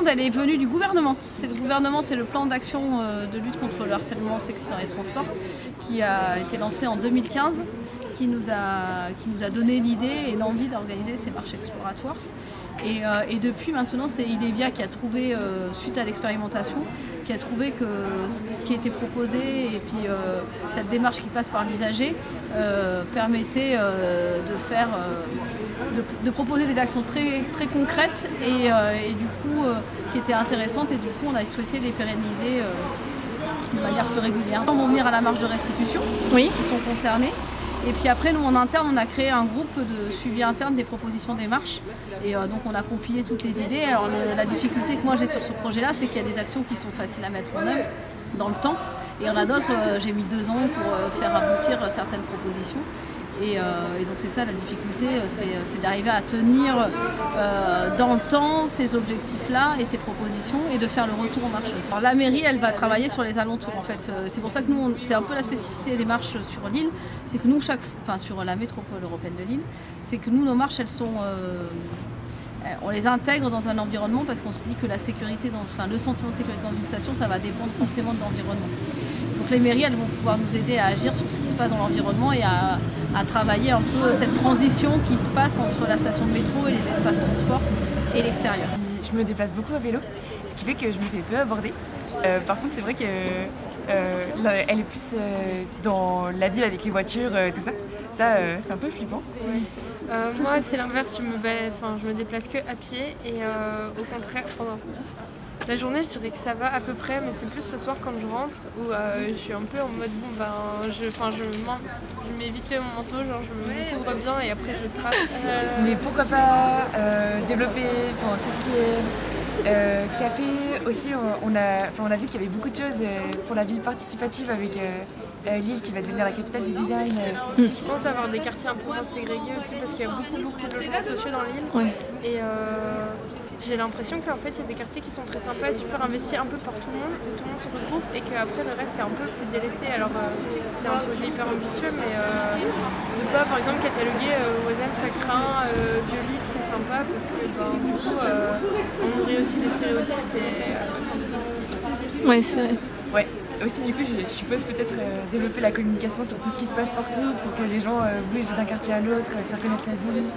commande, elle est venue du gouvernement. C'est le gouvernement, c'est le plan d'action de lutte contre le harcèlement sexiste dans les transports qui a été lancé en 2015, qui nous a donné l'idée et l'envie d'organiser ces marches exploratoires. Et depuis maintenant, c'est Ilevia qui a trouvé, suite à l'expérimentation, qui a trouvé que ce qui était proposé et puis cette démarche qui passe par l'usager permettait de proposer des actions très, très concrètes et du coup qui étaient intéressantes, et du coup on a souhaité les pérenniser de manière plus régulière. Ils vont venir à la marche de restitution, oui, qui sont concernés. Et puis après, nous en interne, on a créé un groupe de suivi interne des propositions des marches. Et donc on a compilé toutes les idées. Alors la difficulté que moi j'ai sur ce projet-là, c'est qu'il y a des actions qui sont faciles à mettre en œuvre dans le temps. Et il y en a d'autres, j'ai mis 2 ans pour faire aboutir certaines propositions. Et donc c'est ça la difficulté, c'est d'arriver à tenir dans le temps ces objectifs-là et ces propositions et de faire le retour aux marches. Alors, la mairie, elle va travailler sur les alentours en fait. C'est pour ça que nous, c'est un peu la spécificité des marches sur l'île, c'est que nous, sur la métropole européenne de Lille, c'est que nous, nos marches, elles sont... on les intègre dans un environnement parce qu'on se dit que la sécurité, le sentiment de sécurité dans une station, ça va dépendre forcément de l'environnement. Donc les mairies, elles vont pouvoir nous aider à agir sur ce qui se passe dans l'environnement et à travailler un peu cette transition qui se passe entre la station de métro et les espaces transport et l'extérieur. Je me déplace beaucoup à vélo, ce qui fait que je me fais peu aborder. Par contre, c'est vrai que elle est plus dans la ville avec les voitures, tout ça. Ça, c'est un peu flippant. Moi, c'est l'inverse. Je me déplace que à pied et au contraire, pendant la journée, je dirais que ça va à peu près, mais c'est plus le soir quand je rentre où je suis un peu en mode je mets vite fait mon manteau, genre je me couvre bien et après je trace. Mais pourquoi pas développer tout ce qui est café aussi. On a vu qu'il y avait beaucoup de choses pour la ville participative avec Lille qui va devenir la capitale du design. Je pense avoir des quartiers un peu moins ségrégés aussi parce qu'il y a beaucoup de logements sociaux dans l'île. Oui. Et j'ai l'impression qu'en fait il y a des quartiers qui sont très sympas et super investis un peu par tout le monde, où tout le monde se retrouve et qu'après le reste est un peu plus délaissé. Alors c'est un projet hyper ambitieux, mais ne pas par exemple cataloguer Oisem ça craint, Vieux-Lille c'est sympa parce que du coup on nourrit aussi des stéréotypes et ouais, c'est vrai. Ouais. Aussi du coup je suppose peut-être développer la communication sur tout ce qui se passe partout pour que les gens bougent d'un quartier à l'autre, faire connaître la ville.